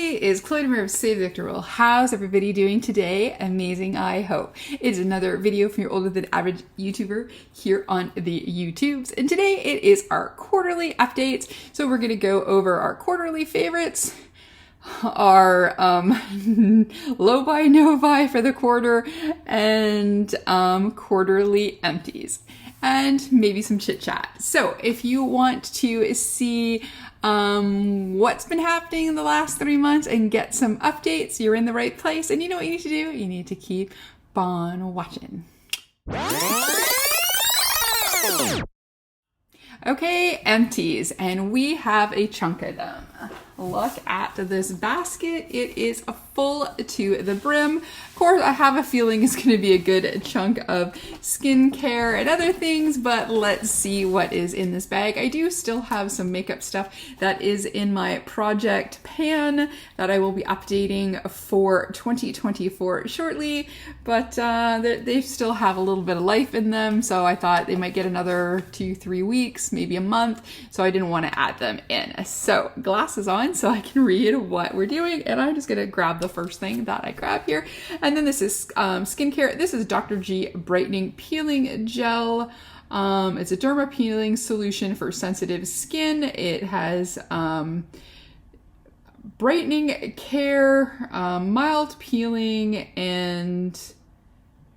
Hey, it's Chloe Demir of Save the Victor Rule. How's everybody doing today? Amazing, I hope. It's another video from your older than average YouTuber here on the YouTubes. And today it is our quarterly updates. So we're going to go over our quarterly favorites, our low buy, no buy for the quarter, and quarterly empties, and maybe some chit chat. So if you want to see what's been happening in the last 3 months and get some updates, you're in the right place. And you know what you need to do? You need to keep on watching. Okay, empties, and we have a chunk of them. Look at this basket. It is full to the brim. Of course, I have a feeling it's going to be a good chunk of skincare and other things, but let's see what is in this bag. I do still have some makeup stuff that is in my project pan that I will be updating for 2024 shortly, but they still have a little bit of life in them, so I thought they might get another 2-3 weeks, maybe a month, so I didn't want to add them in. So glasses on so I can read what we're doing, and I'm just going to grab the first thing that I grab here. And then this is skincare. This is Dr. G Brightening Peeling Gel. It's a derma peeling solution for sensitive skin. It has brightening care, mild peeling, and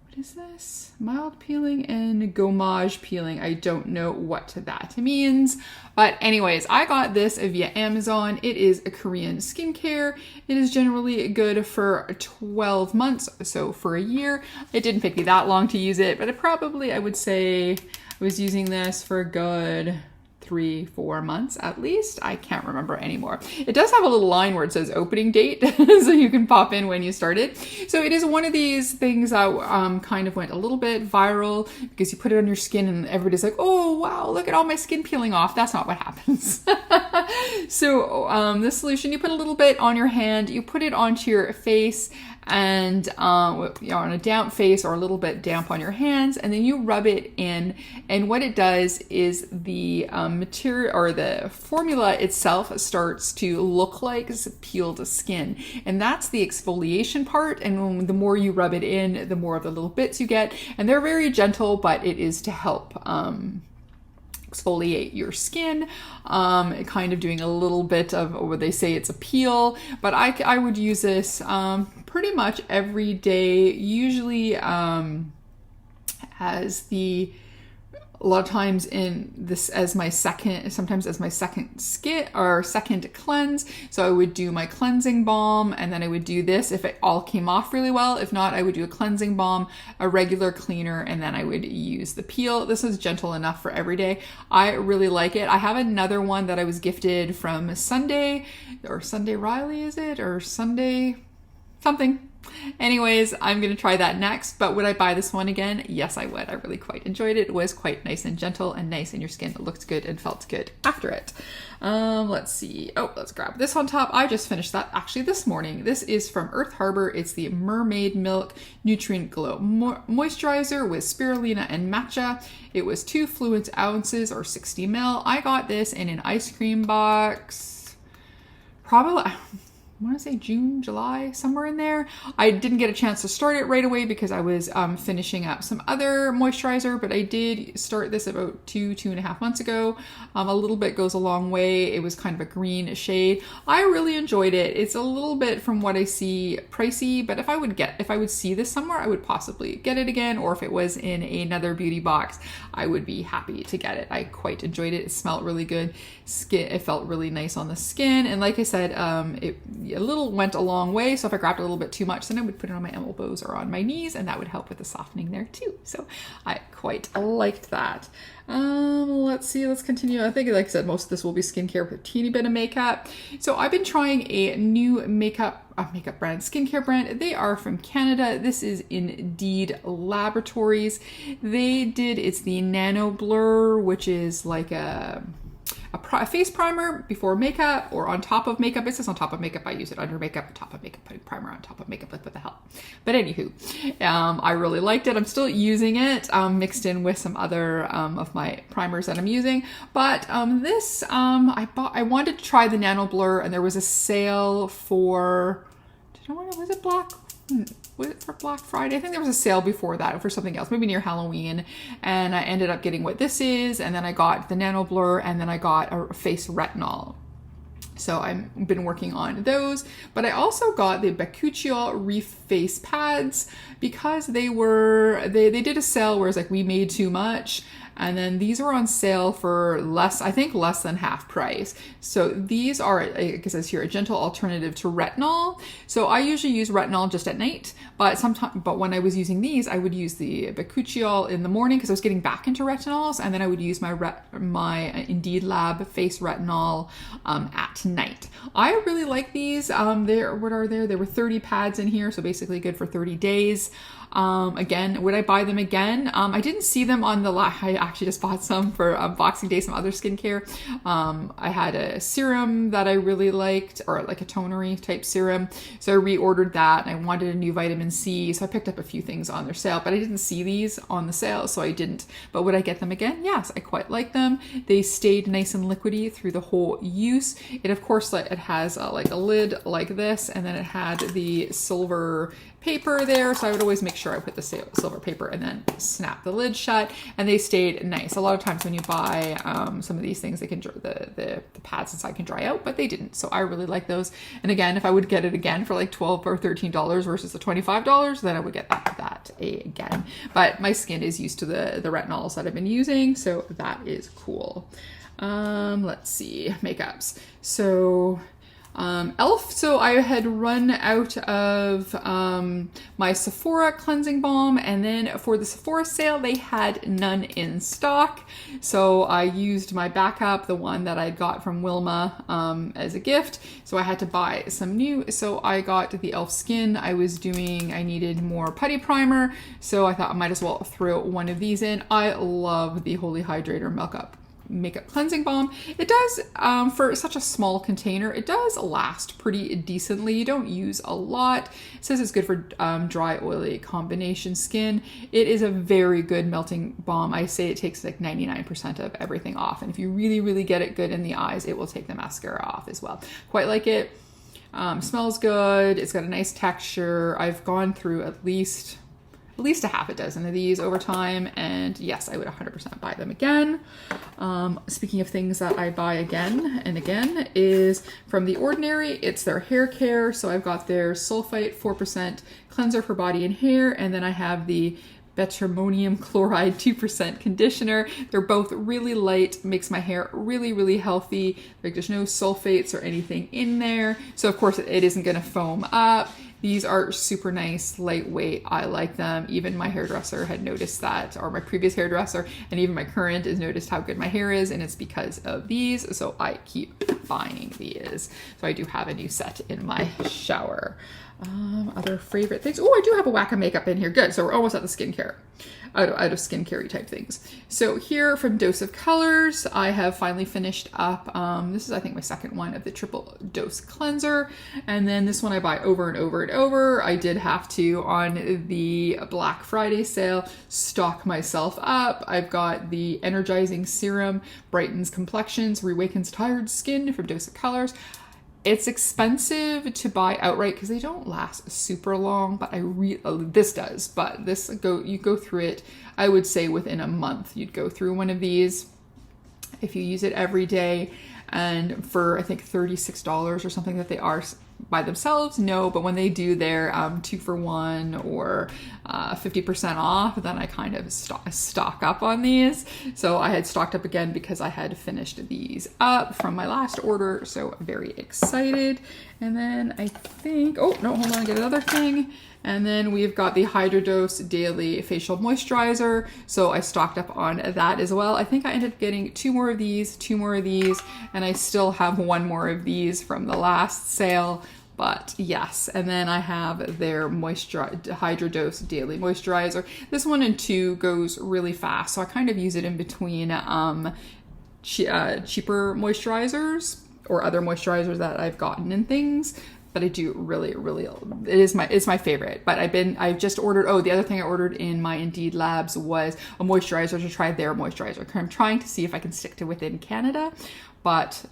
what is this? Mild peeling and gommage peeling. I don't know what that means. But anyways, I got this via Amazon. It is a Korean skincare. It is generally good for 12 months, so for a year. It didn't take me that long to use it, but I would say I was using this for a good 3-4 months at least. I can't remember anymore. It does have a little line where it says opening date, so you can pop in when you started. So it is one of these things that kind of went a little bit viral because you put it on your skin and everybody's like, oh wow, look at all my skin peeling off. That's not what happens. So the solution, you put a little bit on your hand, you put it onto your face, and on a damp face or a little bit damp on your hands, and then you rub it in, and what it does is the material or the formula itself starts to look like peeled skin, and that's the exfoliation part. And the more you rub it in, the more of the little bits you get, and they're very gentle, but it is to help exfoliate your skin, kind of doing a little bit of what they say it's a peel, but I would use this pretty much every day, usually a lot of times in this sometimes as my second skin or second cleanse. So I would do my cleansing balm, and then I would do this if it all came off really well. If not, I would do a cleansing balm, a regular cleaner, and then I would use the peel. This is gentle enough for every day. I really like it. I have another one that I was gifted from Sunday Riley, is it? Or Sunday something. Anyways, I'm going to try that next, but would I buy this one again? Yes, I would. I really quite enjoyed it. It was quite nice and gentle and nice in your skin. It looked good and felt good after it. Let's see. Oh, let's grab this on top. I just finished that actually this morning. This is from Earth Harbor. It's the Mermaid Milk Nutrient Glow Moisturizer with spirulina and matcha. It was 2 fluid ounces or 60 ml. I got this in an ice cream box. Probably, I want to say June, July, somewhere in there. I didn't get a chance to start it right away because I was finishing up some other moisturizer, but I did start this about 2.5 months ago. A little bit goes a long way. It was kind of a green shade. I really enjoyed it. It's a little bit, from what I see, pricey, but if I would see this somewhere, I would possibly get it again, or if it was in another beauty box, I would be happy to get it. I quite enjoyed it. It smelled really good. It felt really nice on the skin, and like I said, a little went a long way. So if I grabbed a little bit too much, then I would put it on my elbows or on my knees, and that would help with the softening there too. So I quite liked that. Let's see, let's continue. I think, like I said, most of this will be skincare with a teeny bit of makeup. So I've been trying a new makeup brand, skincare brand. They are from Canada. This is Indeed Laboratories. It's the Nano Blur, which is like a face primer before makeup or on top of makeup. It says on top of makeup. I use it under makeup, on top of makeup, putting primer on top of makeup. Like, what the hell? But anywho, I really liked it. I'm still using it, mixed in with some other of my primers that I'm using. But this, I wanted to try the Nano Blur, and there was a sale for, was it was it for Black Friday? I think there was a sale before that for something else, maybe near Halloween. And I ended up getting what this is. And then I got the Nano Blur, and then I got a face retinol. So I've been working on those, but I also got the Bakuchiol Reef face pads because they did a sale where it's like we made too much. And then these are on sale for less than half price. So these are, like it says here, a gentle alternative to retinol. So I usually use retinol just at night, but when I was using these, I would use the Bakuchiol in the morning because I was getting back into retinols, and then I would use my Indeed Lab face retinol at night. I really like these. There were 30 pads in here, so basically good for 30 days. Again, would I buy them again? I didn't see them on I actually just bought some for Boxing Day, some other skincare. I had a serum that I really liked, or like a tonery type serum. So I reordered that, and I wanted a new vitamin C. So I picked up a few things on their sale, but I didn't see these on the sale, so I didn't. But would I get them again? Yes, I quite like them. They stayed nice and liquidy through the whole use. It, of course, it has like a lid like this, and then it had the silver paper there, so I would always make sure I put the silver paper and then snap the lid shut, and they stayed nice. A lot of times when you buy some of these things, they can the pads inside can dry out, but they didn't, so I really like those. And again, if I would get it again for like $12 or $13 versus the $25, then I would get that again. But my skin is used to the retinols that I've been using, so that is cool. Let's see, makeups. So e.l.f. So I had run out of my Sephora cleansing balm, and then for the Sephora sale, they had none in stock. So I used my backup, the one that I got from Wilma as a gift. So I had to buy some new. So I got the e.l.f. Skin. I needed more putty primer. So I thought I might as well throw one of these in. I love the Holy Hydrator makeup cleansing balm. It does, for such a small container, it does last pretty decently. You don't use a lot. It says it's good for dry, oily combination skin. It is a very good melting balm. I say it takes like 99% of everything off. And if you really, really get it good in the eyes, it will take the mascara off as well. Quite like it. Smells good. It's got a nice texture. I've gone through at least a half a dozen of these over time, and yes, I would 100% buy them again. Speaking of things that I buy again and again is from The Ordinary. It's their hair care. So I've got their sulfite 4% cleanser for body and hair, and then I have the Betamonium Chloride 2% conditioner. They're both really light, makes my hair really, really healthy. Like, there's no sulfates or anything in there. So of course it isn't gonna foam up. These are super nice, lightweight. I like them. Even my hairdresser had noticed that, or my previous hairdresser, and even my current has noticed how good my hair is, and it's because of these. So I keep buying these. So I do have a new set in my shower. Other favorite things. Oh, I do have a whack of makeup in here. Good. So we're almost at the skincare. Out of skincare type things. So here from Dose of Colors, I have finally finished up. This is, I think, my second one of the triple dose cleanser. And then this one I buy over and over and over. I did have to, on the Black Friday sale, stock myself up. I've got the Energizing Serum, brightens complexions, reawakens tired skin from Dose of Colors. It's expensive to buy outright because they don't last super long, but this does. But you go through it, I would say within a month you'd go through one of these if you use it every day. And for, I think, $36 or something that they are by themselves, no, but when they do their 2-for-1 or 50% off, then I kind of stock up on these. So I had stocked up again because I had finished these up from my last order, so very excited. And then I think, oh no, hold on, get another thing. And then we've got the Hydrodose Daily Facial Moisturizer. So I stocked up on that as well. I think I ended up getting 2 more of these, and I still have 1 more of these from the last sale. But yes, and then I have their Hydrodose Daily Moisturizer. This 1 and 2 goes really fast, so I kind of use it in between cheaper moisturizers or other moisturizers that I've gotten in things. But I do really, it's my favorite. But I just ordered, the other thing I ordered in my Indeed labs was a moisturizer to try their moisturizer. I'm trying to see if I can stick to within Canada, but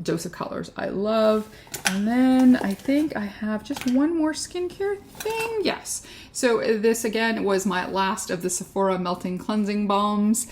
Dose of Colors I love. And then I think I have just one more skincare thing. Yes. So this again was my last of the Sephora Melting Cleansing Balms.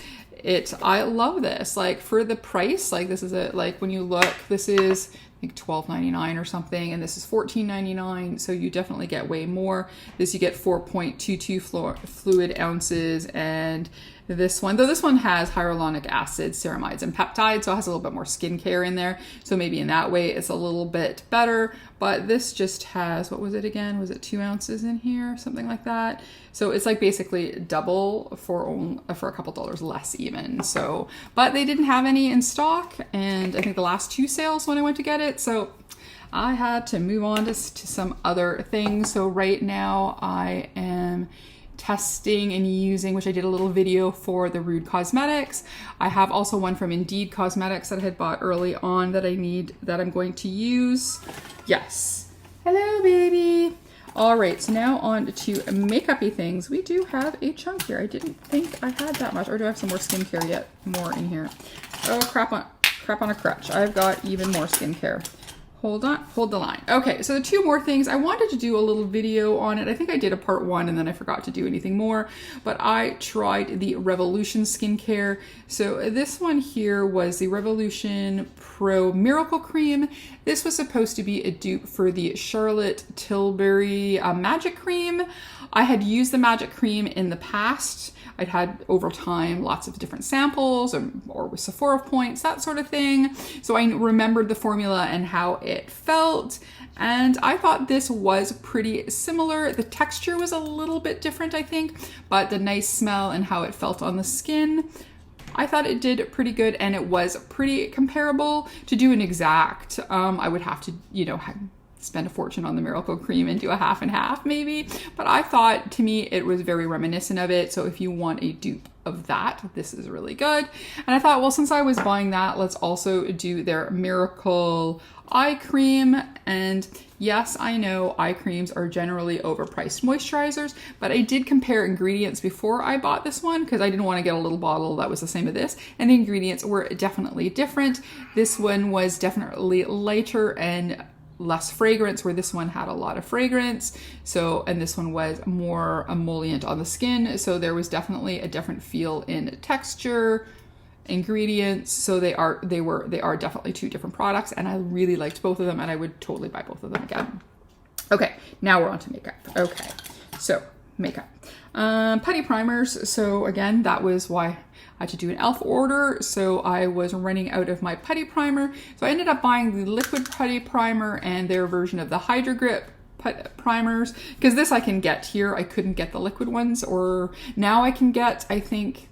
I love this, like for the price, like this is when you look, this is I think $12.99 or something, and this is $14.99, so you definitely get way more. This you get 4.22 fluid ounces, and this one, though this one has hyaluronic acid, ceramides, and peptides, so it has a little bit more skincare in there, so maybe in that way it's a little bit better. But this just has, what was it again? Was it 2 ounces in here? Something like that. So it's like basically double for a couple dollars less even. So, but they didn't have any in stock, and I think the last 2 sales when I went to get it, so I had to move on to some other things. So right now I am testing and using, which I did a little video for, the Rude Cosmetics. I have also one from Indeed Cosmetics that I had bought early on that I'm going to use. Yes. Hello, baby. All right, so now on to makeup-y things. We do have a chunk here. I didn't think I had that much, or do I have some more skincare yet? More in here. Oh, crap on a crutch. I've got even more skincare. Hold the line. Okay, so the 2 more things. I wanted to do a little video on it. I think I did a part 1 and then I forgot to do anything more, but I tried the Revolution skincare. So this one here was the Revolution Pro Miracle Cream. This was supposed to be a dupe for the Charlotte Tilbury Magic Cream. I had used the Magic Cream in the past. I'd had over time lots of different samples or with Sephora points, that sort of thing. So I remembered the formula and how it felt. And I thought this was pretty similar. The texture was a little bit different, I think, but the nice smell and how it felt on the skin, I thought it did pretty good, and it was pretty comparable. To do an exact, I would have to, spend a fortune on the Miracle Cream and do a half and half maybe. But I thought, to me, it was very reminiscent of it. So if you want a dupe of that, this is really good. And I thought, well, since I was buying that, let's also do their Miracle Eye Cream. And yes, I know eye creams are generally overpriced moisturizers, but I did compare ingredients before I bought this one because I didn't want to get a little bottle that was the same as this. And the ingredients were definitely different. This one was definitely lighter and less fragrance, where this one had a lot of fragrance. So, and this one was more emollient on the skin. So there was definitely a different feel in texture, ingredients. So they are definitely 2 different products, and I really liked both of them, and I would totally buy both of them again. Okay, now we're on to makeup. Okay, so makeup. Putty primers. So again, that was why I had to do an e.l.f. order, so I was running out of my putty primer. So I ended up buying the liquid putty primer and their version of the Hydro Grip primers, because this I can get here. I couldn't get the liquid ones, or now I can get, I think,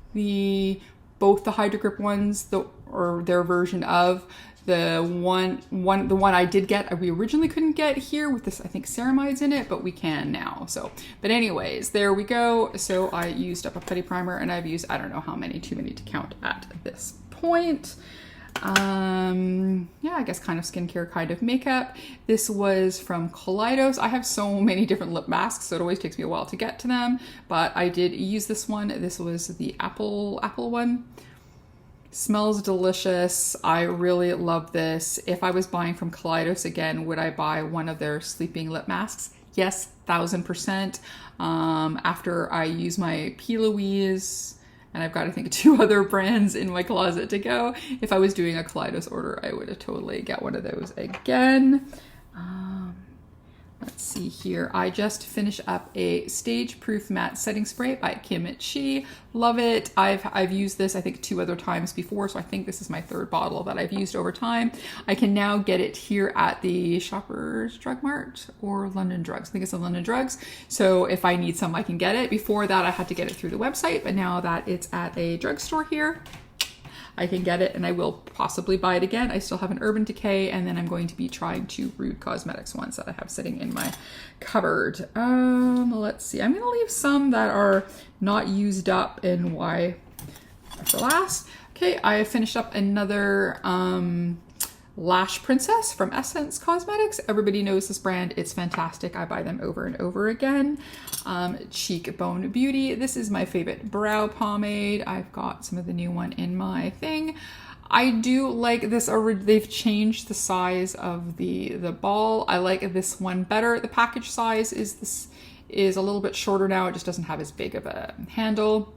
both the Hydro Grip ones, or their version of the one I did get, we originally couldn't get here with this, I think, ceramides in it, but we can now. So, but anyways, there we go. So I used up a putty primer, and I've used, I don't know how many, too many to count at this point. Yeah, I guess kind of skincare, kind of makeup. This was from Kaleidos. I have so many different lip masks, so it always takes me a while to get to them, but I did use this one. This was the apple one. Smells delicious. I really love this. If I was buying from Kaleidos again, would I buy one of their sleeping lip masks? Yes, 1000%. After I use my P. Louise, and I've got, I think, 2 other brands in my closet to go. If I was doing a Kaleidos order, I would totally get one of those again. Let's see here. I just finished up a Stage Proof Matte Setting Spray by Kim Chi. Love it. I've used this, I think, 2 other times before, so I think this is my 3rd bottle that I've used over time. I can now get it here at the Shoppers Drug Mart or London Drugs. I think it's the London Drugs. So if I need some, I can get it. Before that, I had to get it through the website, but now that it's at a drugstore here, I can get it, and I will possibly buy it again. I still have an Urban Decay, and then I'm going to be trying 2 Rude Cosmetics ones that I have sitting in my cupboard. Let's see. I'm going to leave some that are not used up and why for last. Okay, I finished up another Lash Princess from Essence Cosmetics. Everybody knows this brand. It's fantastic. I buy them over and over again. Cheekbone Beauty. This is my favorite brow pomade. I've got some of the new one in my thing. I do like this. They've changed the size of the ball. I like this one better. The package size is a little bit shorter now. It just doesn't have as big of a handle.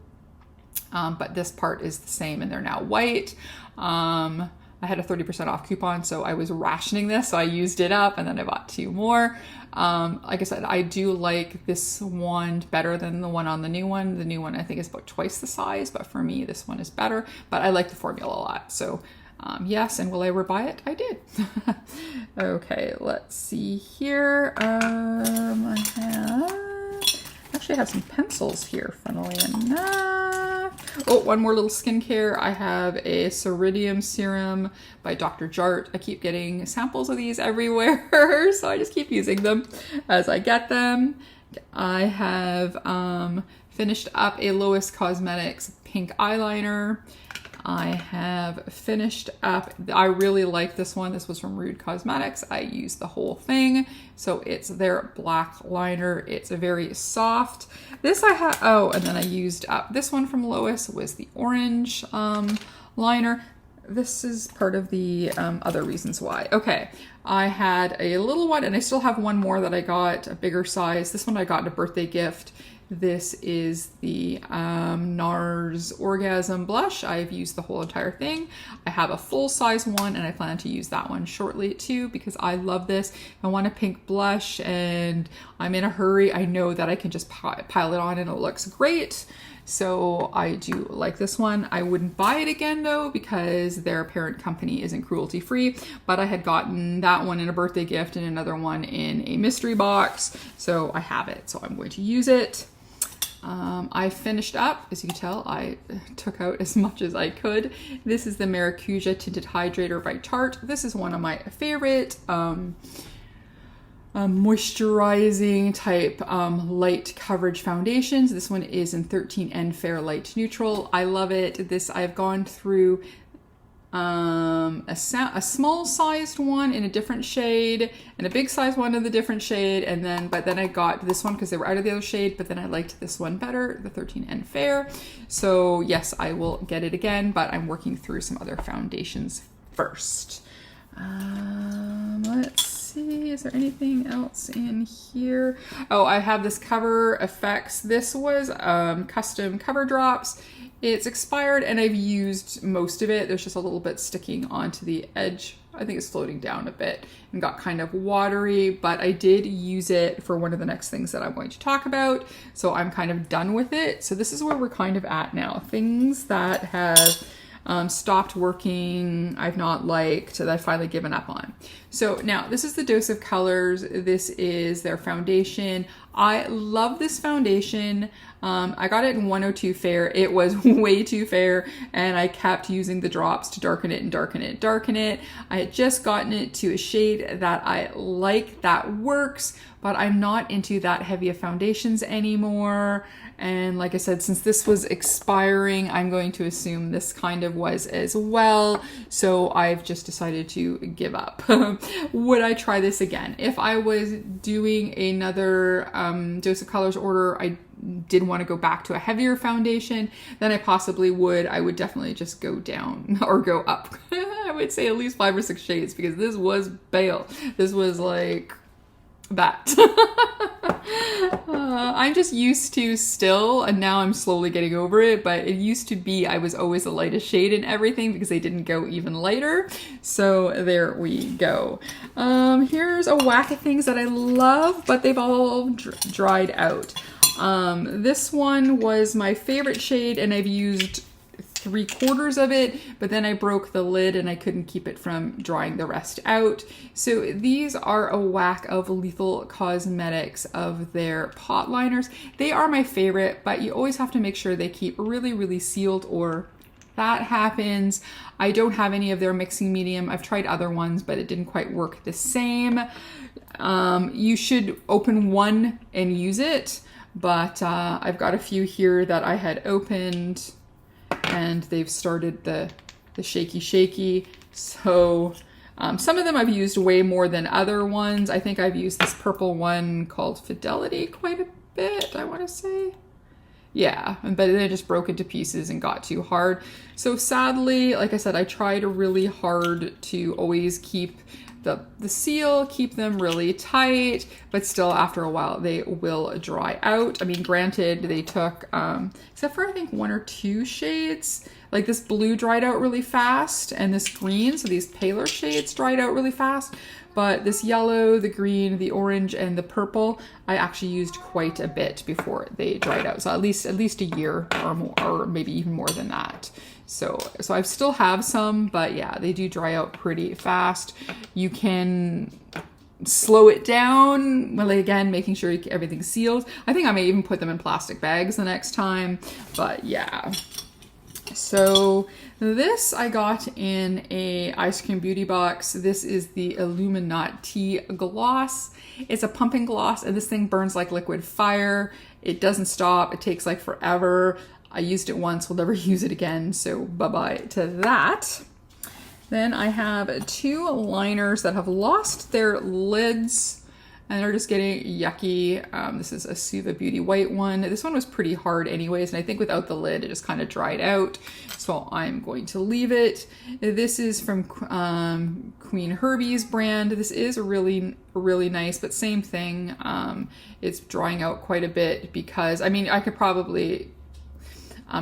But this part is the same, and they're now white. I had a 30% off coupon, so I was rationing this, so I used it up, and then I bought 2 more. Like I said, I do like this wand better than the one on the new one. The new one I think is about twice the size, but for me this one is better. But I like the formula a lot, so yes. And will I ever buy it? I did. Okay, let's see here. I have some pencils here, funnily enough. Oh, one more little skincare. I have a Ceridium serum by Dr. Jart. I keep getting samples of these everywhere, so I just keep using them as I get them. I have finished up a Lois Cosmetics pink eyeliner. I have finished up, I really like this one. This was from Rude Cosmetics. I used the whole thing. So it's their black liner. It's very soft. This I have, oh, and then I used up this one from Lois was the orange liner. This is part of the other reasons why. Okay, I had a little one, and I still have one more that I got, a bigger size. This one I got in a birthday gift. This is the NARS Orgasm Blush. I've used the whole entire thing. I have a full size one, and I plan to use that one shortly too, because I love this. I want a pink blush and I'm in a hurry. I know that I can just pile it on and it looks great. So I do like this one. I wouldn't buy it again though, because their parent company isn't cruelty free, but I had gotten that one in a birthday gift and another one in a mystery box. So I have it, so I'm going to use it. I finished up, as you can tell, I took out as much as I could. This is the Maracuja Tinted Hydrator by Tarte. This is one of my favorite moisturizing type light coverage foundations. This one is in 13N Fair Light Neutral. I love it. This, I've gone through a small sized one in a different shade and a big sized one in the different shade, and then but then I got this one because they were out of the other shade, but then I liked this one better, the 13N Fair. So yes, I will get it again, but I'm working through some other foundations first. Let's see, is there anything else in here? Oh, I have this Cover Effects. This was custom cover drops. It's expired and I've used most of it. There's just a little bit sticking onto the edge. I think it's floating down a bit and got kind of watery, but I did use it for one of the next things that I'm going to talk about. So I'm kind of done with it. So this is where we're kind of at now. Things that have stopped working, I've not liked, that I've finally given up on. So now this is the Dose of Colors. This is their foundation. I love this foundation. I got it in 102 Fair. It was way too fair, and I kept using the drops to darken it and darken it, darken it. I had just gotten it to a shade that I like, that works, but I'm not into that heavy of foundations anymore. And like I said, since this was expiring, I'm going to assume this kind of was as well. So I've just decided to give up. Would I try this again? If I was doing another Dose of Colors order, I did want to go back to a heavier foundation, then I possibly would. I would definitely just go down or go up. I would say at least 5 or 6 shades, because this was pale. This was like that. I'm just used to still, and now I'm slowly getting over it, but it used to be I was always the lightest shade in everything because they didn't go even lighter. So there we go. Here's a whack of things that I love, but they've all dried out. This one was my favorite shade, and I've used 3/4 of it, but then I broke the lid and I couldn't keep it from drying the rest out. So these are a whack of Lethal Cosmetics of their pot liners. They are my favorite, but you always have to make sure they keep really, really sealed, or that happens. I don't have any of their mixing medium. I've tried other ones, but it didn't quite work the same. You should open one and use it, but I've got a few here that I had opened and they've started the shaky. So some of them I've used way more than other ones. I think I've used this purple one called Fidelity quite a bit, I want to say. Yeah, but then it just broke into pieces and got too hard. So sadly, like I said, I tried really hard to always keep the seal, keep them really tight, but still after a while they will dry out. I mean, granted, they took, except for I think 1 or 2 shades, like this blue dried out really fast and this green, so these paler shades dried out really fast. But this yellow, the green, the orange, and the purple, I actually used quite a bit before they dried out. So at least a year or more, or maybe even more than that. So I still have some, but yeah, they do dry out pretty fast. You can slow it down, well, again, making sure everything's sealed. I think I may even put them in plastic bags the next time, but yeah. So this I got in a Ice Cream Beauty box. This is the Illuminati gloss. It's a pumping gloss, and this thing burns like liquid fire. It doesn't stop. It takes like forever. I used it once, will never use it again, so bye-bye to that. Then I have 2 liners that have lost their lids and they're just getting yucky. This is a Suva Beauty white one. This one was pretty hard anyways, and I think without the lid, it just kind of dried out. So I'm going to leave it. This is from Queen Herbie's brand. This is really, really nice, but same thing. It's drying out quite a bit because, I mean, I could probably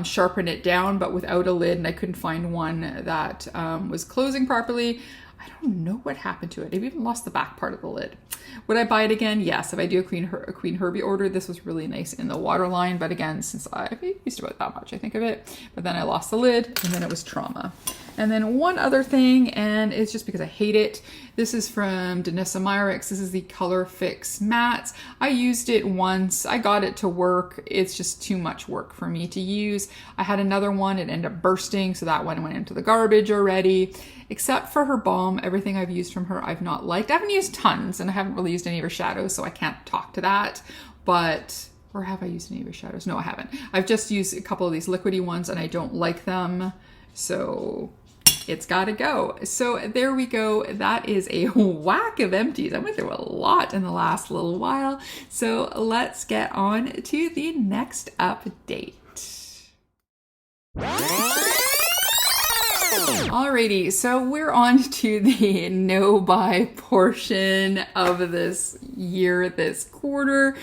sharpen it down, but without a lid, and I couldn't find one that was closing properly. I don't know what happened to it. I've even lost the back part of the lid. Would I buy it again? Yes. If I do a Queen Herbie order, this was really nice in the waterline. But again, since I used about that much, I think of it. But then I lost the lid and then it was trauma. And then one other thing, and it's just because I hate it. This is from Danessa Myricks. This is the Color Fix Mattes. I used it once. I got it to work. It's just too much work for me to use. I had another one. It ended up bursting, so that one went into the garbage already. Except for her balm, everything I've used from her I've not liked. I haven't used tons, and I haven't really used any of her shadows, so I can't talk to that. But, or have I used any of her shadows? No, I haven't. I've just used a couple of these liquidy ones, and I don't like them. So it's got to go. So there we go. That is a whack of empties. I went through a lot in the last little while. So let's get on to the next update. Alrighty, so we're on to the no-buy portion of this year, this quarter.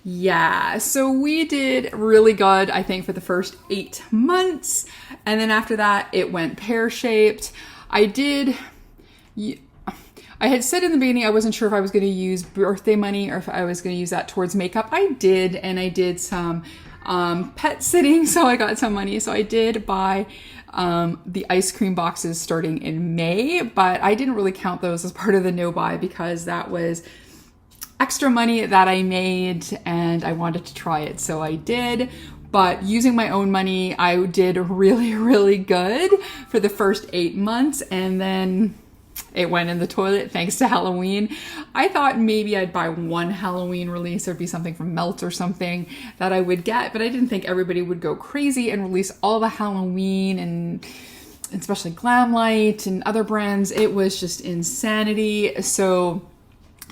Yeah, so we did really good, I think, for the first 8 months. And then after that, it went pear-shaped. I had said in the beginning I wasn't sure if I was going to use birthday money or if I was going to use that towards makeup. I did, and I did some pet sitting, so I got some money. So I did buy the ice cream boxes starting in May, but I didn't really count those as part of the no-buy because that was extra money that I made and I wanted to try it, so I did. But using my own money, I did really, really good for the first 8 months, and then it went in the toilet thanks to Halloween. I thought maybe I'd buy one Halloween release. There'd be something from Melt or something that I would get, but I didn't think everybody would go crazy and release all the Halloween, and especially Glamlight and other brands. It was just insanity. So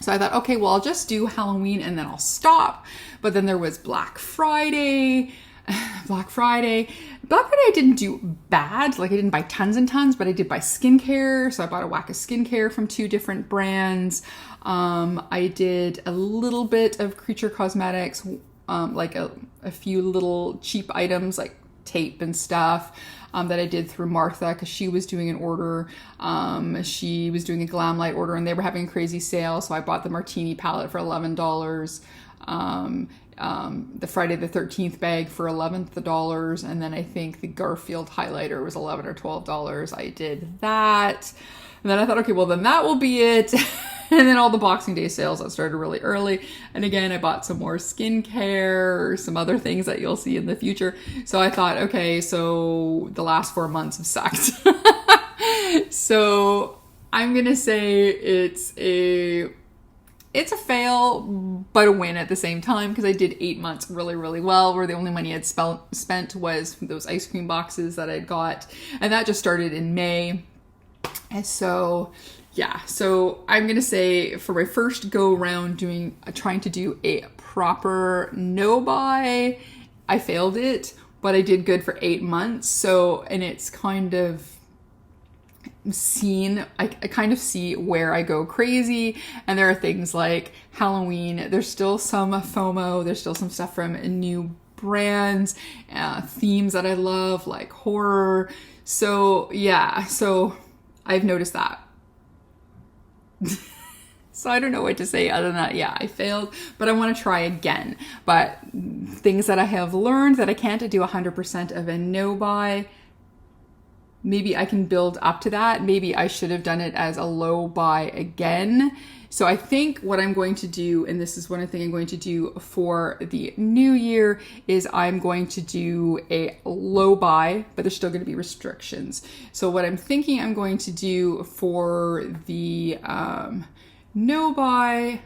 I thought, okay, well, I'll just do Halloween and then I'll stop. But then there was Black Friday. Black Friday I didn't do bad. Like, I didn't buy tons and tons, but I did buy skincare. So I bought a whack of skincare from 2 different brands. I did a little bit of Creature Cosmetics, like a few little cheap items like tape and stuff. That I did through Martha because she was doing an order. She was doing a Glamlight order and they were having a crazy sale. So I bought the Martini palette for $11. The Friday the 13th bag for $11. And then I think the Garfield highlighter was $11 or $12. I did that. And then I thought, okay, well then that will be it. And then all the Boxing Day sales that started really early. And again, I bought some more skincare or some other things that you'll see in the future. So I thought, okay, so the last 4 months have sucked. So I'm going to say it's a fail, but a win at the same time, because I did 8 months really, really well, where the only money I'd spent was those ice cream boxes that I'd got. And that just started in May. And so, yeah, so I'm going to say for my first go around trying to do a proper no buy, I failed it, but I did good for 8 months. So, and it's kind of I kind of see where I go crazy, and there are things like Halloween. There's still some FOMO. There's still some stuff from new brands, themes that I love, like horror. So yeah, so I've noticed that. So I don't know what to say other than that. Yeah, I failed, but I want to try again. But things that I have learned that I can't do 100% of a no buy. Maybe I can build up to that. Maybe I should have done it as a low buy again. So I think what I'm going to do, and this is one thing I'm going to do for the new year, is I'm going to do a low buy, but there's still going to be restrictions. So what I'm thinking I'm going to do for the no buy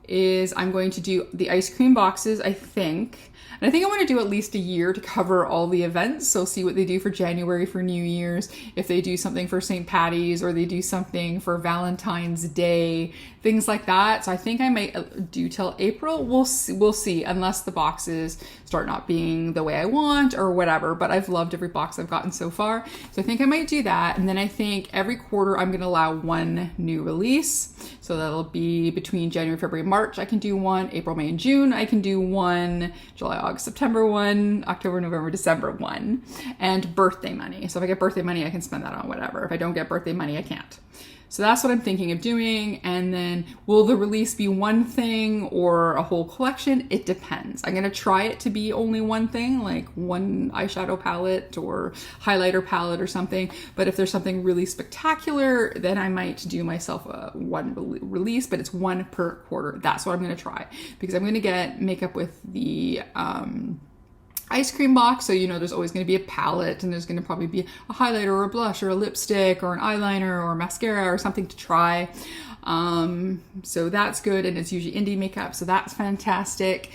is I'm going to do the ice cream boxes, I think. And I think I want to do at least a year to cover all the events. So see what they do for January for New Year's, if they do something for St. Patty's, or they do something for Valentine's Day, things like that. So I think I might do till April. We'll see, unless the boxes start not being the way I want or whatever. But I've loved every box I've gotten so far. So I think I might do that. And then I think every quarter I'm going to allow one new release. So that'll be between January, February, March. I can do one. April, May, and June. I can do one. July, August, September one. October, November, December one. And birthday money. So if I get birthday money, I can spend that on whatever. If I don't get birthday money, I can't. So that's what I'm thinking of doing. And then will the release be one thing or a whole collection? It depends. I'm going to try it to be only one thing, like one eyeshadow palette or highlighter palette or something. But if there's something really spectacular, then I might do myself a one release, but it's one per quarter. That's what I'm going to try, because I'm going to get makeup with the ice cream box. So, there's always going to be a palette, and there's going to probably be a highlighter or a blush or a lipstick or an eyeliner or mascara or something to try. So that's good. And it's usually indie makeup. So that's fantastic.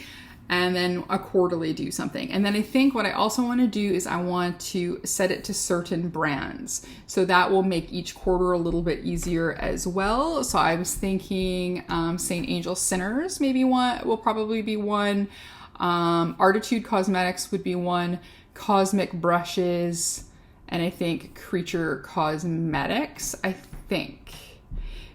And then a quarterly do something. And then I think what I also want to do is I want to set it to certain brands. So that will make each quarter a little bit easier as well. So I was thinking St. Angel Sinners maybe will probably be one. Artitude Cosmetics would be one, Cosmic Brushes, and I think Creature Cosmetics, I think.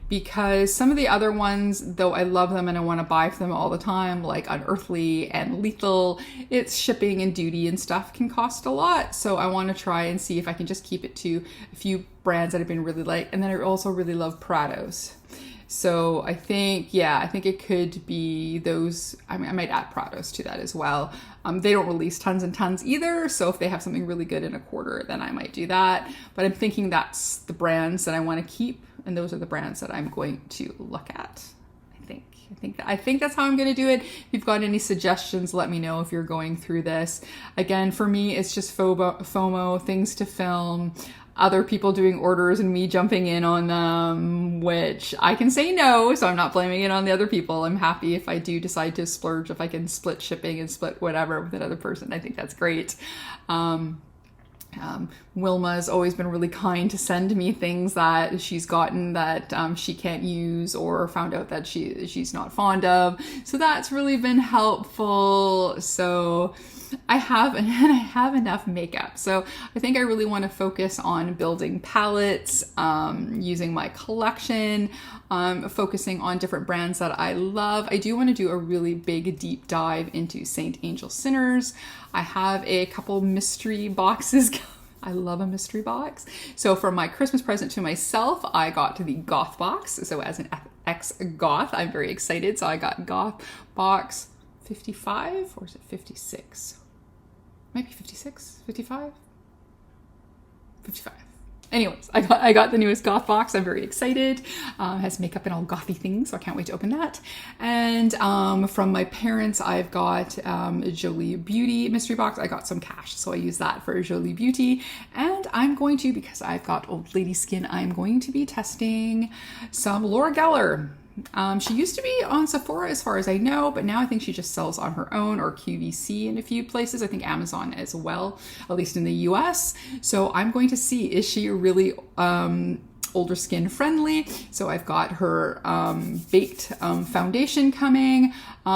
Because some of the other ones, though I love them and I want to buy them all the time, like Unearthly and Lethal, it's shipping and duty and stuff can cost a lot. So I want to try and see if I can just keep it to a few brands that I've been really like. And then I also really love Prados. So I think it could be those. I might add Prados to that as well. They don't release tons and tons either. So if they have something really good in a quarter, then I might do that. But I'm thinking that's the brands that I want to keep. And those are the brands that I'm going to look at. I think that's how I'm going to do it. If you've got any suggestions, let me know if you're going through this. Again, for me, it's just FOMO, things to film, other people doing orders and me jumping in on them, which I can say no, so I'm not blaming it on the other people. I'm happy if I do decide to splurge, if I can split shipping and split whatever with another person. I think that's great. Wilma's always been really kind to send me things that she's gotten that she can't use or found out that she's not fond of. So that's really been helpful. So I have enough makeup. So I think I really want to focus on building palettes, using my collection, focusing on different brands that I love. I do want to do a really big deep dive into St. Angel Sinners. I have a couple mystery boxes. I love a mystery box. So for my Christmas present to myself, I got the Goth box. So as an ex-Goth, I'm very excited. So I got Goth box 55, or is it 56? Maybe 56, 55, 55. Anyways, I got the newest Goth box. I'm very excited. It has makeup and all gothy things, so I can't wait to open that. And from my parents, I've got a Jolie Beauty mystery box. I got some cash, so I use that for Jolie Beauty. And I'm going to, because I've got old lady skin, I'm going to be testing some Laura Geller. She used to be on Sephora as far as I know, but now I think she just sells on her own or QVC in a few places. I think Amazon as well, at least in the US. So I'm going to see, is she really older skin friendly? So I've got her baked foundation coming.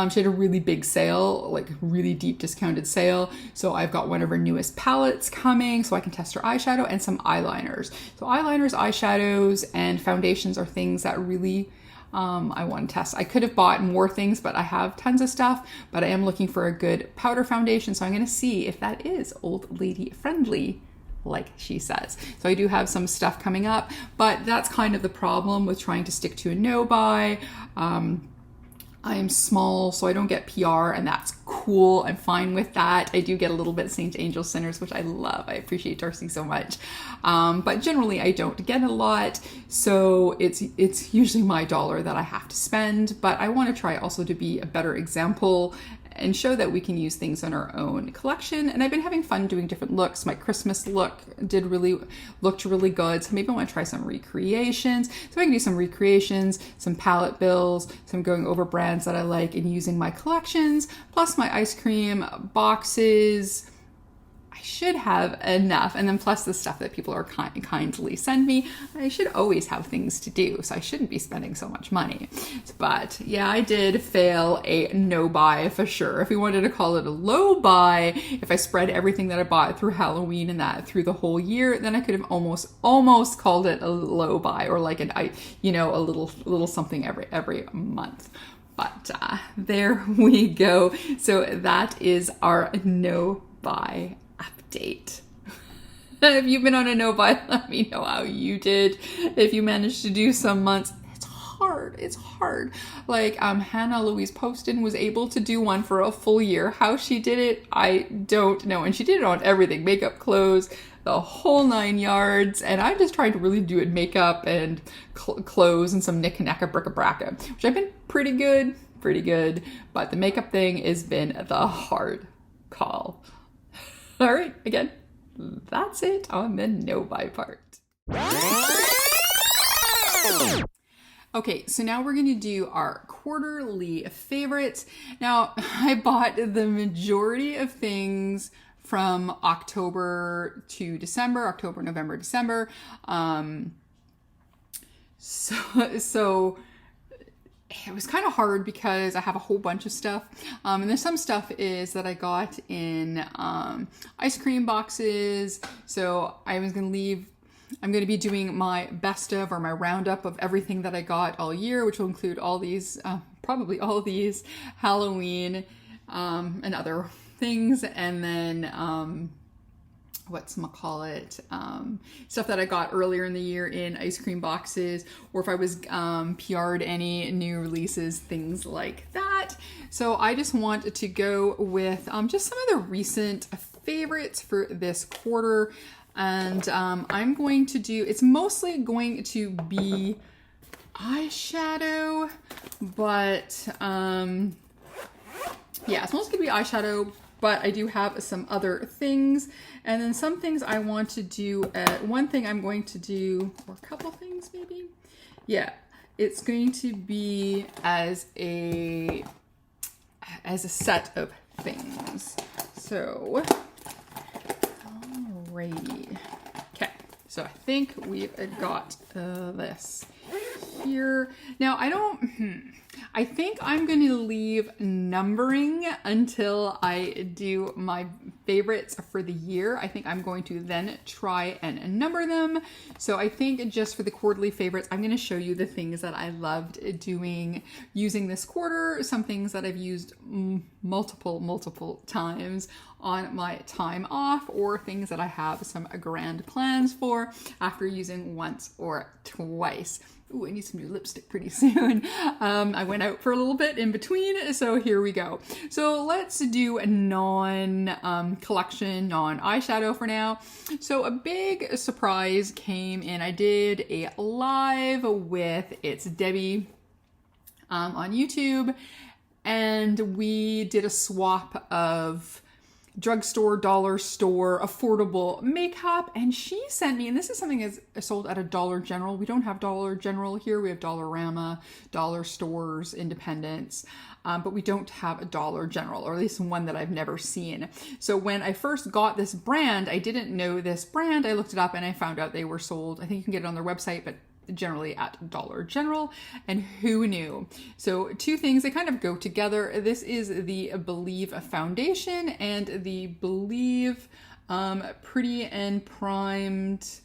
She had a really big sale, like really deep discounted sale. So I've got one of her newest palettes coming so I can test her eyeshadow and some eyeliners. So eyeliners, eyeshadows, and foundations are things that really I want to test. I could have bought more things, but I have tons of stuff, but I am looking for a good powder foundation. So I'm going to see if that is old lady friendly, like she says. So I do have some stuff coming up, but that's kind of the problem with trying to stick to a no-buy. I am small, so I don't get PR, and that's cool. I'm fine with that. I do get a little bit Saint Angel Sinners, which I love. I appreciate Darcy so much. But generally, I don't get a lot, so it's usually my dollar that I have to spend. But I want to try also to be a better example and show that we can use things in our own collection. And I've been having fun doing different looks. My Christmas look looked really good. So maybe I want to try some recreations. So I can do some recreations, some palette bills, some going over brands that I like and using my collections, plus my ice cream boxes. I should have enough. And then plus the stuff that people are kindly send me. I should always have things to do, so I shouldn't be spending so much money. But yeah, I did fail a no buy for sure. If we wanted to call it a low buy, if I spread everything that I bought through Halloween and that through the whole year, then I could have almost called it a low buy, or like a little something every month. But there we go. So that is our no buy update. If you've been on a no buy, let me know how you did. If you managed to do some months, it's hard. Like Hannah Louise Poston was able to do one for a full year. How she did it, I don't know. And she did it on everything, makeup, clothes, the whole 9 yards. And I'm just trying to really do it makeup and clothes and some knick-knacka bricka-bracka, which I've been pretty good. But the makeup thing has been the hard call. All right, again, that's it on the no buy part. Okay, so now we're going to do our quarterly favorites. Now, I bought the majority of things from October to December, October, November, December. So it was kind of hard because I have a whole bunch of stuff. And there's some stuff is that I got in ice cream boxes. So I'm going to be doing my best of, or my roundup of everything that I got all year, which will include all these, probably all these Halloween and other things. And then stuff that I got earlier in the year in ice cream boxes, or if I was PR'd any new releases, things like that. So I just want to go with just some of the recent favorites for this quarter. And I'm going to do, it's mostly going to be eyeshadow, but yeah, it's mostly going to be eyeshadow, but I do have some other things. And then some things I want to do, one thing I'm going to do, or a couple things maybe. Yeah, it's going to be as a set of things. So, alrighty. Okay, so I think we've got this here. Now, I think I'm going to leave numbering until I do my favorites for the year. I think I'm going to then try and number them. So I think just for the quarterly favorites, I'm going to show you the things that I loved using this quarter, some things that I've used multiple times on my time off, or things that I have some grand plans for after using once or twice. Ooh, I need some new lipstick pretty soon. I went out for a little bit in between, so here we go. So let's do a non-collection, non-eyeshadow for now. So a big surprise came in. I did a live with It's Debbie on YouTube, and we did a swap of drugstore, dollar store, affordable makeup. And she sent me, and this is something that's sold at a Dollar General. We don't have Dollar General here. We have Dollarama, dollar stores, independents. But we don't have a Dollar General, or at least one that I've never seen. So when I first got this brand, I didn't know this brand. I looked it up and I found out they were sold. I think you can get it on their website, but generally at Dollar General. And who knew? So two things, they kind of go together. This is the Believe foundation and the Believe Pretty and Primed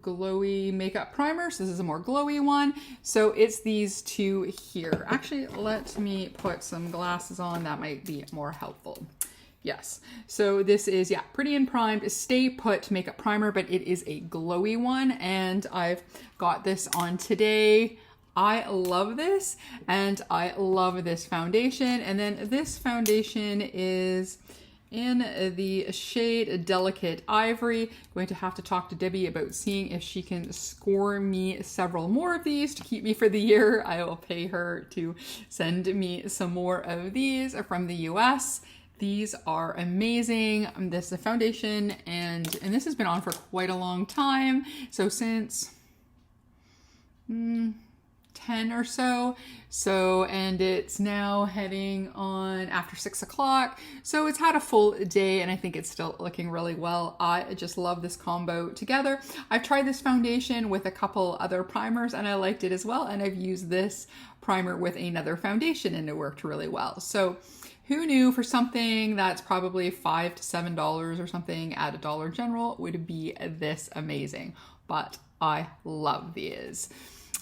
glowy makeup primer. So this is a more glowy one. So it's these two here. Actually, let me put some glasses on. That might be more helpful. Yes. So this is, yeah, Pretty and Primed Stay Put makeup primer, but it is a glowy one. And I've got this on today. I love this, and I love this foundation. And then this foundation is in the shade Delicate Ivory. Going to have to talk to Debbie about seeing if she can score me several more of these to keep me for the year. I will pay her to send me some more of these from the US. These are amazing. This is a foundation, and this has been on for quite a long time. So since 10 or so. And it's now heading on after 6 o'clock. So it's had a full day, and I think it's still looking really well. I just love this combo together. I've tried this foundation with a couple other primers and I liked it as well. And I've used this primer with another foundation and it worked really well. So who knew, for something that's probably $5 to $7 or something at a Dollar General would be this amazing. But I love these.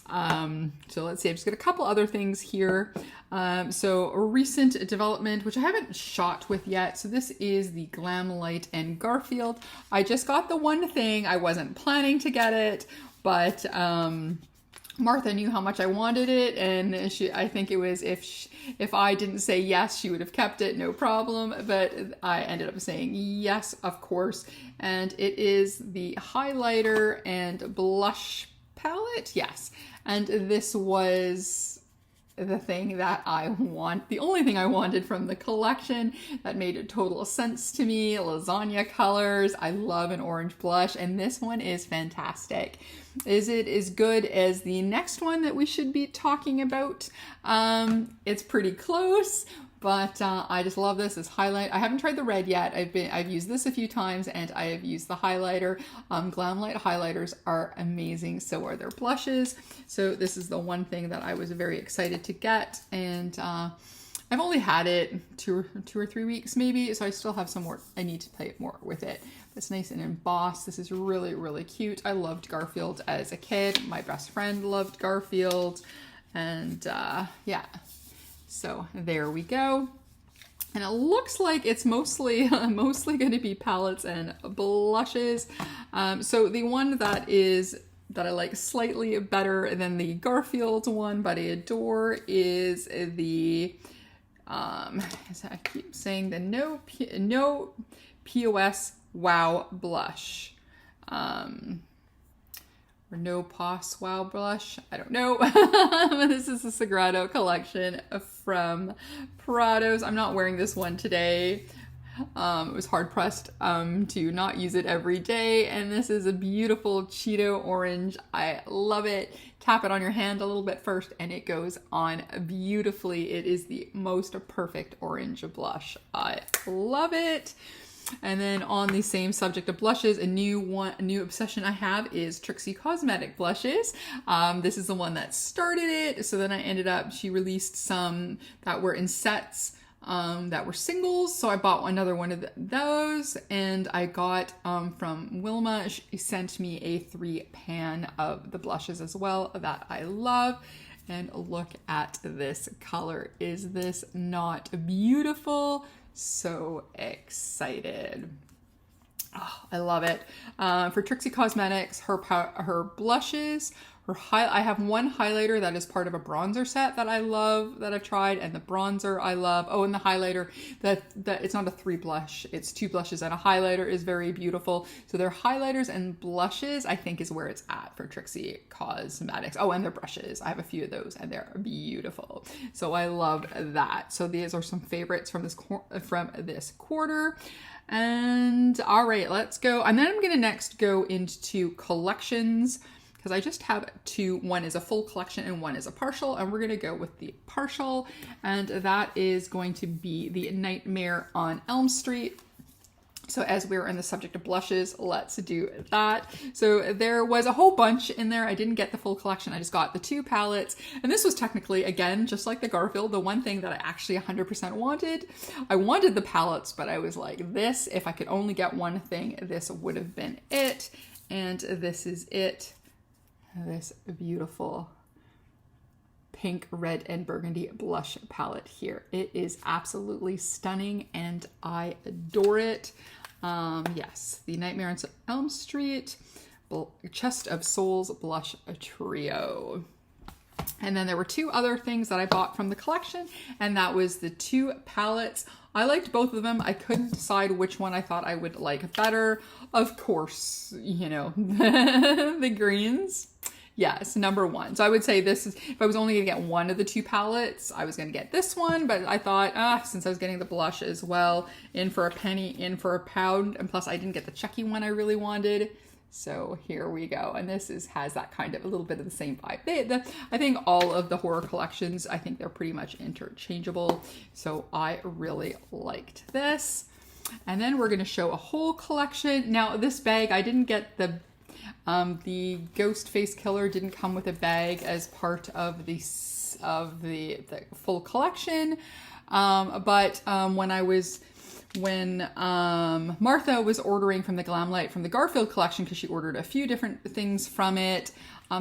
So let's see, I've just got a couple other things here. So a recent development, which I haven't shot with yet. So this is the Glamlight and Garfield. I just got the one thing. I wasn't planning to get it, but Martha knew how much I wanted it, and I think it was if I didn't say yes, she would have kept it, no problem. But I ended up saying yes, of course. And it is the highlighter and blush palette, yes. And this was the thing that the only thing I wanted from the collection that made total sense to me. Lasagna colors. I love an orange blush, and this one is fantastic. Is it as good as the next one that we should be talking about? It's pretty close. But I just love this as highlight. I haven't tried the red yet. I've used this a few times, and I have used the highlighter. Glamlight highlighters are amazing. So are their blushes. So this is the one thing that I was very excited to get, and I've only had it two or 3 weeks maybe. So I still have some more. I need to play more with it. It's nice and embossed. This is really, really cute. I loved Garfield as a kid. My best friend loved Garfield, and yeah. So there we go. And it looks like it's mostly going to be palettes and blushes. So the one that I like slightly better than the Garfield one, but I adore, is the as I keep saying, the No POS Wow blush. Or No Pos Wow blush. I don't know. This is the Sagrado collection from Prados. I'm not wearing this one today. It was hard pressed to not use it every day. And this is a beautiful Cheeto orange. I love it. Tap it on your hand a little bit first and it goes on beautifully. It is the most perfect orange blush. I love it. And then on the same subject of blushes, a new obsession I have is Trixie Cosmetic blushes. This is the one that started it. So then I ended up, she released some that were in sets that were singles. So I bought another one of those, and I got from Wilma, she sent me a 3-pan of the blushes as well that I love. And look at this color. Is this not beautiful? So excited. Oh, I love it. For Trixie Cosmetics, her blushes, I have one highlighter that is part of a bronzer set that I love, that I've tried, and the bronzer I love. Oh, and the highlighter, that it's not a 3 blush, it's 2 blushes and a highlighter, is very beautiful. So their highlighters and blushes, I think, is where it's at for Trixie Cosmetics. Oh, and their brushes. I have a few of those and they're beautiful. So I love that. So these are some favorites from this quarter. And all right, let's go. And then I'm going to next go into collections, because I just have 2. One is a full collection and one is a partial, and we're going to go with the partial, and that is going to be the Nightmare on Elm Street. So as we're in the subject of blushes, let's do that. So there was a whole bunch in there. I didn't get the full collection. I just got the 2 palettes. And this was technically, again, just like the Garfield, the one thing that I actually 100% wanted. I wanted the palettes, but I was like, this, if I could only get one thing, this would have been it. And this is it. This beautiful pink, red, and burgundy blush palette here. It is absolutely stunning and I adore it. Yes, the Nightmare on Elm Street Chest of Souls blush trio. And then there were 2 other things that I bought from the collection, and that was the 2 palettes. I liked both of them. I couldn't decide which one I thought I would like better. Of course, you know, the greens. Yes, number 1. So I would say this is, if I was only going to get one of the 2 palettes, I was going to get this one. But I thought, since I was getting the blush as well, in for a penny, in for a pound. And plus I didn't get the Chucky one I really wanted. So here we go. And this has that kind of a little bit of the same vibe. I think all of the horror collections, I think they're pretty much interchangeable. So I really liked this. And then we're going to show a whole collection. Now this bag, I didn't get the Ghost Face Killer didn't come with a bag as part of the full collection. But when Martha was ordering from the Glamlight from the Garfield collection, because she ordered a few different things from it,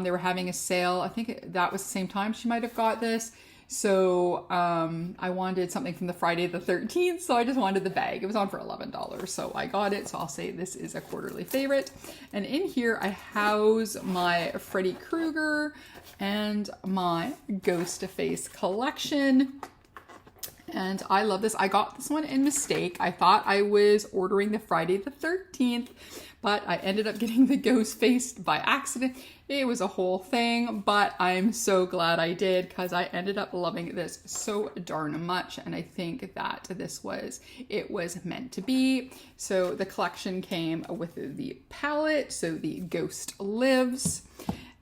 they were having a sale. I think that was the same time she might have got this. So I wanted something from the Friday the 13th, so I just wanted the bag. It was on for $11, so I got it. So I'll say this is a quarterly favorite. And in here I house my Freddy Krueger and my Ghost Face collection. And I love this. I got this one in mistake. I thought I was ordering the Friday the 13th, but I ended up getting the Ghost Face by accident. It was a whole thing, but I'm so glad I did, because I ended up loving this so darn much. And I think that it was meant to be. So the collection came with the palette. So the Ghost Lives.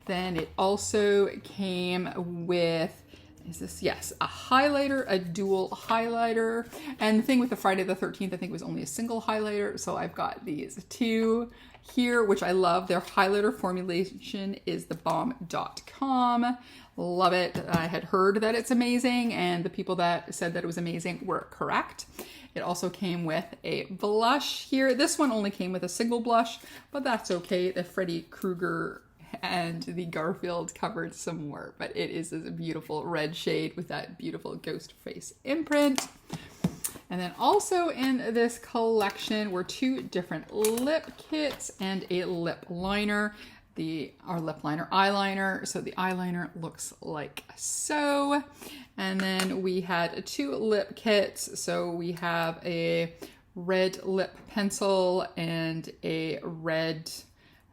Then it also came with, yes, a highlighter, a dual highlighter. And the thing with the Friday the 13th, I think it was only a single highlighter. So I've got these 2 here, which I love. Their highlighter formulation is thebomb.com. Love it. I had heard that it's amazing, and the people that said that it was amazing were correct. It also came with a blush here. This one only came with a single blush, but that's okay. The Freddy Krueger and the Garfield covered some more, but it is this beautiful red shade with that beautiful ghost face imprint. And then also in this collection were 2 different lip kits and a lip liner. Our lip liner eyeliner. So the eyeliner looks like so. And then we had 2 lip kits. So we have a red lip pencil and a red,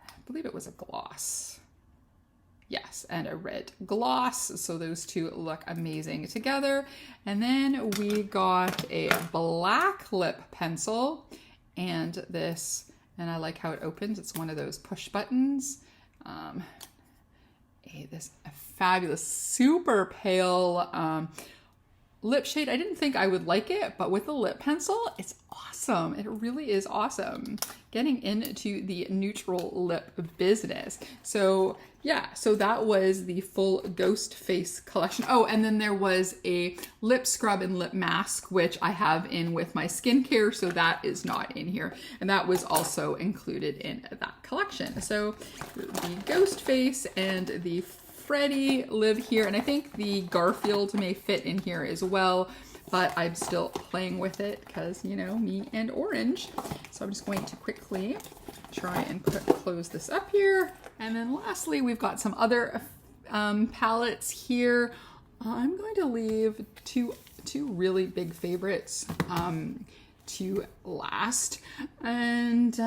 I believe it was a gloss. Yes, and a red gloss. So those 2 look amazing together. And then we got a black lip pencil and this, and I like how it opens. It's one of those push buttons. This fabulous, super pale lip shade. I didn't think I would like it, but with the lip pencil, it's awesome. It really is awesome. Getting into the neutral lip business. So yeah, so that was the full Ghost Face collection. Oh, and then there was a lip scrub and lip mask, which I have in with my skincare, so that is not in here. And that was also included in that collection. So the Ghost Face and the Freddy live here, and I think the Garfield may fit in here as well, but I'm still playing with it because, you know, me and orange. So I'm just going to quickly try and close this up here. And then lastly, we've got some other palettes here. I'm going to leave two really big favorites to last. And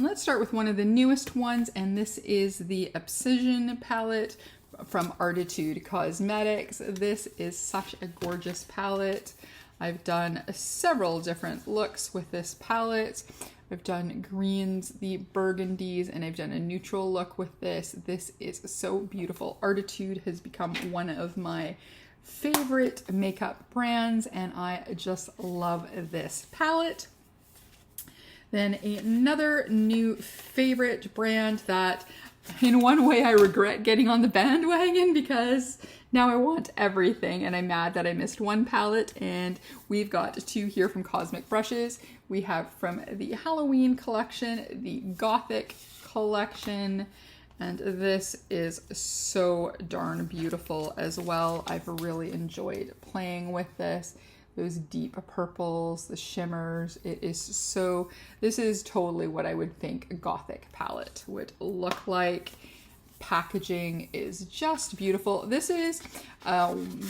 let's start with one of the newest ones, and this is the Obsession palette from Artitude Cosmetics. This is such a gorgeous palette. I've done several different looks with this palette. I've done greens, the burgundies, and I've done a neutral look with this. This is so beautiful. Artitude has become one of my favorite makeup brands, and I just love this palette. Then another new favorite brand that in one way I regret getting on the bandwagon, because now I want everything and I'm mad that I missed one palette, and we've got two here from Cosmic Brushes. We have from the Halloween collection, the Gothic collection, and this is so darn beautiful as well. I've really enjoyed playing with this. Those deep purples, the shimmers, this is totally what I would think a Gothic palette would look like. Packaging is just beautiful. This is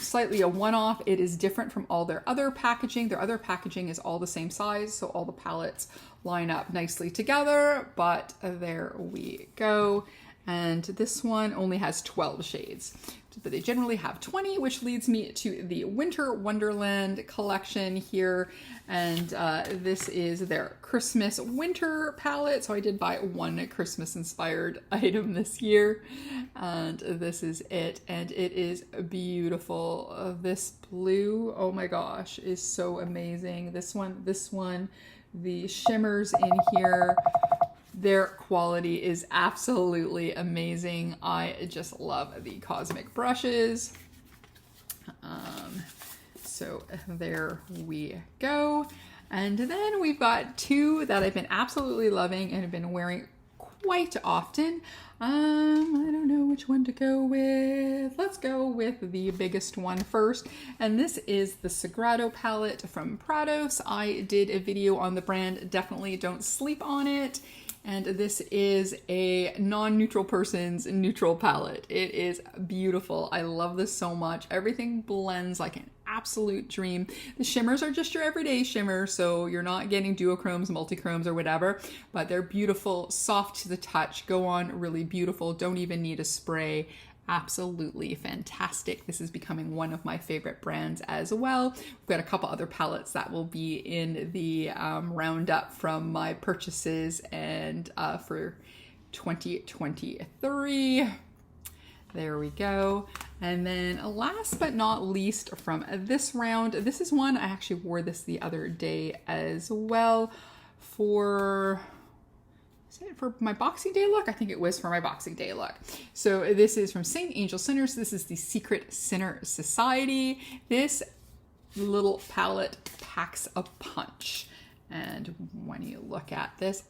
slightly a one-off. It is different from all their other packaging. Their other packaging is all the same size, so all the palettes line up nicely together, but there we go. And this one only has 12 shades, but they generally have 20, which leads me to the Winter Wonderland collection here. And this is their Christmas Winter palette. So I did buy one Christmas inspired item this year, and this is it. And it is beautiful. This blue, oh my gosh, is so amazing. This one, the shimmers in here, their quality is absolutely amazing. I just love the Cosmic Brushes. So there we go. And then we've got two that I've been absolutely loving and have been wearing quite often. I don't know which one to go with. Let's go with the biggest one first. And this is the Sagrado palette from Prados. I did a video on the brand. Definitely don't sleep on it. And this is a non-neutral person's neutral palette. It is beautiful. I love this so much. Everything blends like an absolute dream. The shimmers are just your everyday shimmer, so you're not getting duochromes, multichromes, or whatever, but they're beautiful, soft to the touch, go on really beautiful, don't even need a spray. Absolutely fantastic. This is becoming one of my favorite brands as well. We've got a couple other palettes that will be in the roundup from my purchases and for 2023. There we go. And then last but not least from this round, this is one, I actually wore this the other day as well for my Boxing Day look? I think it was for my Boxing Day look. So this is from Saint Angel Sinners. This is the Secret Sinner Society. This little palette packs a punch. And when you look at this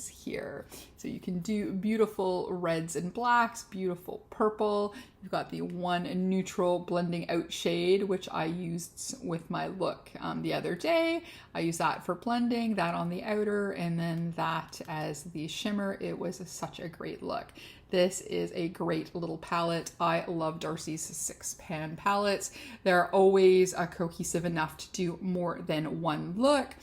here. So you can do beautiful reds and blacks, beautiful purple. You've got the one neutral blending out shade, which I used with my look the other day. I used that for blending, that on the outer, and then that as the shimmer. It was such a great look. This is a great little palette. I love Darcy's 6-pan palettes. They're always cohesive enough to do more than one look.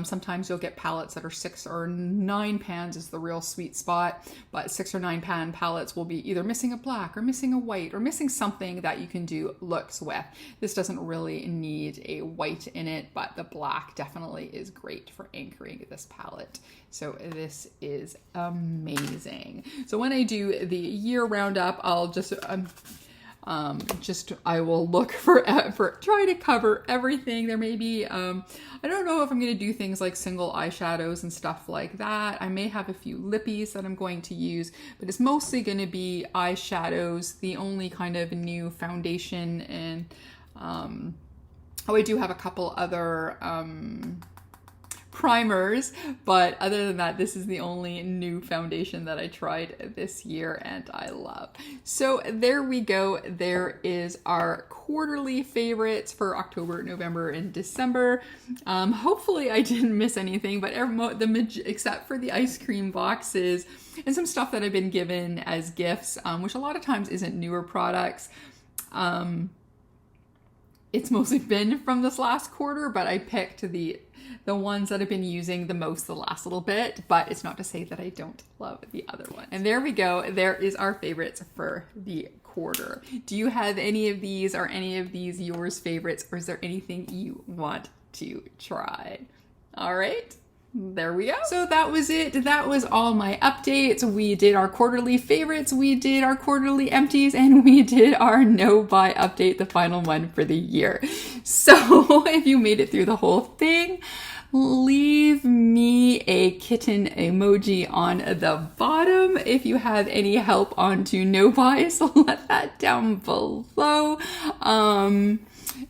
Sometimes you'll get palettes that are 6 or 9 pans is the real sweet spot, but 6 or 9 pan palettes will be either missing a black or missing a white or missing something that you can do looks with. This doesn't really need a white in it, but the black definitely is great for anchoring this palette. So this is amazing. So when I do the year roundup, I'll just I will look for try to cover everything. There may be I don't know if I'm going to do things like single eyeshadows and stuff like that. I may have a few lippies that I'm going to use, but it's mostly going to be eyeshadows. The only kind of new foundation and I do have a couple other primers, but other than that, this is the only new foundation that I tried this year and I love. So there we go. There is our quarterly favorites for October, November, and December. Hopefully I didn't miss anything, but except for the ice cream boxes and some stuff that I've been given as gifts, which a lot of times isn't newer products. It's mostly been from this last quarter, but I picked the ones that I've been using the most the last little bit, but it's not to say that I don't love the other one. And there we go. There is our favorites for the quarter. Do you have any of these? Are any of these yours favorites, or is there anything you want to try? All right. There we go. So that was it. That was all my updates. We did our quarterly favorites, we did our quarterly empties, and we did our no buy update, the final one for the year. So if you made it through the whole thing, leave me a kitten emoji on the bottom. If you have any help onto no buys, let that down below.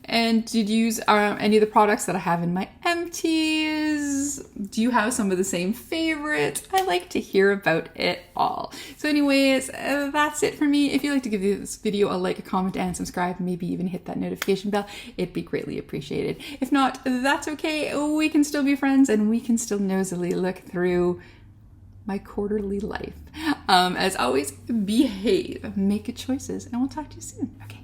And did you use any of the products that I have in my empties? Do you have some of the same favorites? I like to hear about it all. So anyways, that's it for me. If you'd like to give this video a like, a comment, and subscribe, maybe even hit that notification bell, it'd be greatly appreciated. If not, that's okay. We can still be friends and we can still nosily look through my quarterly life. As always, behave, make good choices, and we'll talk to you soon. Okay.